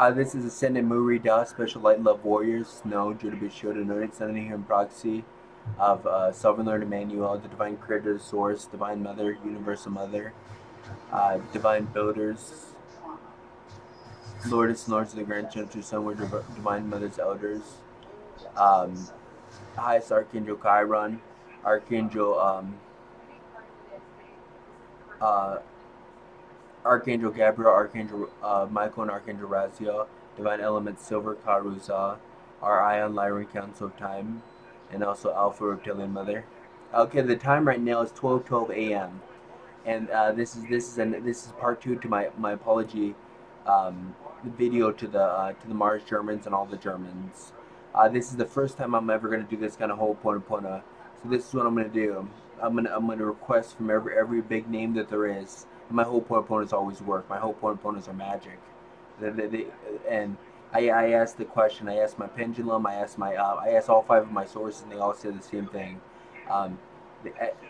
This is Ascendant MuRiDa, Special Light Love Warriors, No, Judah Bishop, anointed Son here in proxy of Sovereign Lord Emmanuel, the Divine Creator, Source, Divine Mother, Universal Mother, Divine Builders, Lordess and Lords of the Grand Church, Son, were Divine Mother's Elders, um, Highest Archangel Chiron, Archangel uh, Archangel Gabriel, Archangel Michael, and Archangel Raziel, Divine Element Silver, Karuza, our Ion Lyran Council of Time, and also Alpha Reptilian Mother. Okay, the time right now is 12:12 a.m. and this is part two to my apology video to the Mars Germans and all the Germans. This is the first time I'm ever gonna do this kind of whole Pona. So this is what I'm gonna do. I'm gonna request from every big name that there is. And my whole Ponaponas always work. My whole Ponaponas are magic. And I asked the question. I asked my pendulum. I asked all five of my sources, and they all said the same thing. Um,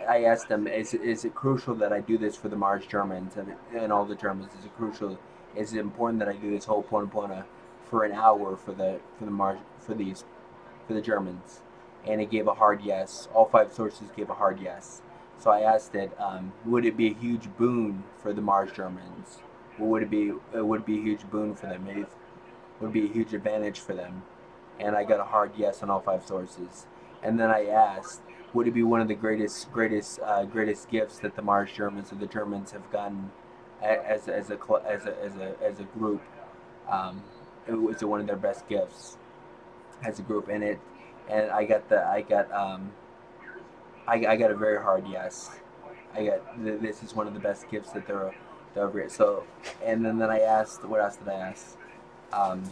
I asked them, is it crucial that I do this for the Mars Germans and all the Germans? Is it crucial? Is it important that I do this whole Pona for an hour for the Mars for the Germans? And it gave a hard yes. All five sources gave a hard yes. So I asked it, would it be a huge boon for the Mars Germans? Or would it be a huge boon for them? Would it be a huge advantage for them? And I got a hard yes on all five sources. And then I asked, would it be one of the greatest gifts that the Mars Germans or the Germans have gotten as a group? It was one of their best gifts as a group, and I got a very hard yes. This is one of the best gifts that they're ever get. So, and then I asked, what else did I ask? Um,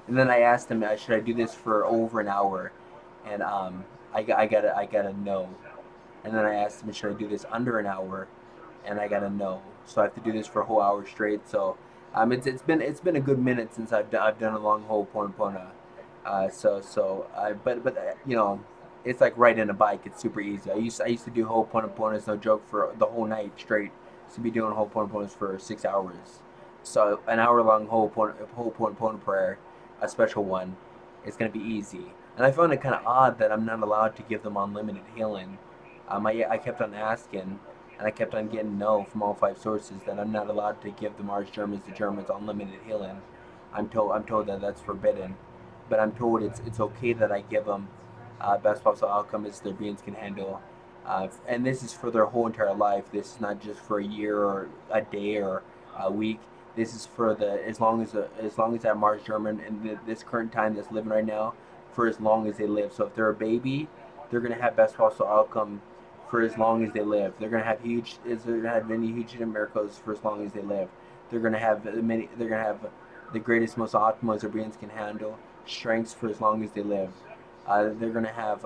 and then I asked him, should I do this for over an hour? And I got a no. And then I asked him, should I do this under an hour? And I got a no. So I have to do this for a whole hour straight. So it's been a good minute since I've done a long whole Pona. You know, it's like riding a bike. It's super easy. I used to do whole Ponas, no joke, for the whole night straight. To be doing whole Ponas for 6 hours. So an hour long whole Pona prayer, a special one, is gonna be easy. And I found it kind of odd that I'm not allowed to give them unlimited healing. I kept on asking, and I kept on getting no from all five sources that I'm not allowed to give the Mars Germans unlimited healing. I'm told that that's forbidden, but I'm told it's okay that I give them best possible outcome as their beings can handle. And this is for their whole entire life. This is not just for a year or a day or a week. This is for the as long as that Mars German in this current time that's living right now, for as long as they live. So if they're a baby, they're gonna have best possible outcome for as long as they live. They're gonna have many huge miracles for as long as they live. They're gonna have many. They're gonna have the greatest, most optimal as their beings can handle strengths for as long as they live. They're gonna have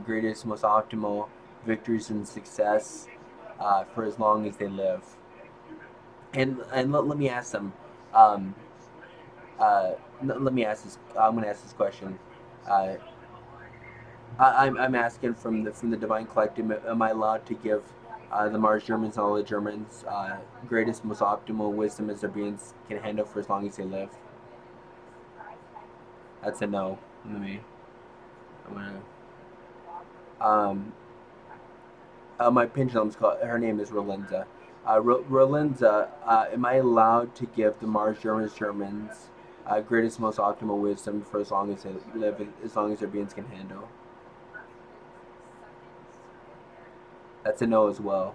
greatest, most optimal victories and success for as long as they live. And let me ask them. Um, Let me ask this. I'm gonna ask this question. Uh, I'm asking from the Divine Collective. Am I allowed to give the Mars Germans and all the Germans greatest, most optimal wisdom as their beings can handle for as long as they live? That's a no. Let me. I'm gonna. Um, my pendulum's called. Her name is Rolinza. Rolinza, am I allowed to give the Mars Germans greatest, most optimal wisdom for as long as they live, as long as their beings can handle? That's a no as well.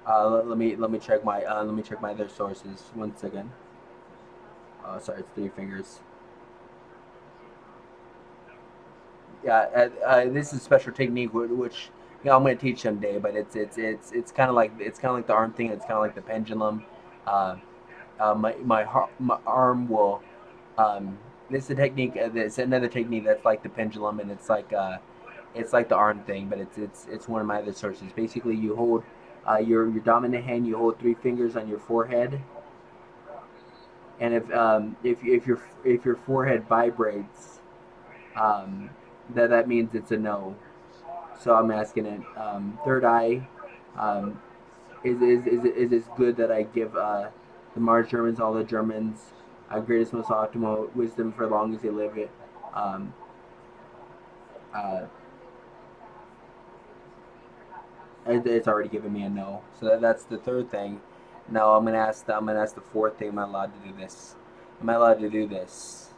Let me check my other sources. 1 second. Oh, sorry, it's three fingers. Yeah, this is a special technique which I'm going to teach someday. But it's kind of like the arm thing. It's kind of like the pendulum. Uh, my arm will. This is a technique. It's another technique that's like the pendulum, and it's like the arm thing, but it's one of my other sources. Basically, you hold your dominant hand. You hold three fingers on your forehead, and if your forehead vibrates, um, that means it's a no. So I'm asking it. Third eye, um, is it good that I give? the Mars Germans, all the Germans, greatest, most optimal wisdom for as long as they live it. Um, uh, it's already given me a no. So that's the third thing. Now I'm gonna ask the fourth thing. Am I allowed to do this? Am I allowed to do this?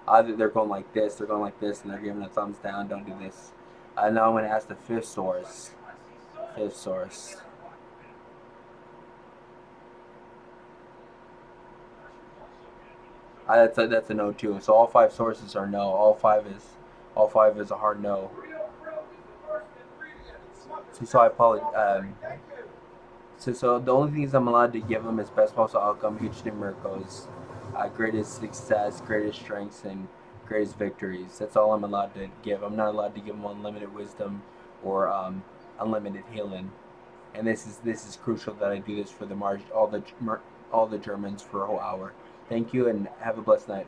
Either they're going like this, they're going like this, and they're giving a thumbs down. Don't do this. Now I'm gonna ask the fifth source. Fifth source. That's a no too. So all five sources are no. All five is a hard no. So I apologize. So the only things I'm allowed to give them is best possible outcome, huge miracles, greatest success, greatest strengths, and greatest victories. That's all I'm allowed to give. I'm not allowed to give them unlimited wisdom or unlimited healing. And this is crucial that I do this for the all the Germans for a whole hour. Thank you and have a blessed night.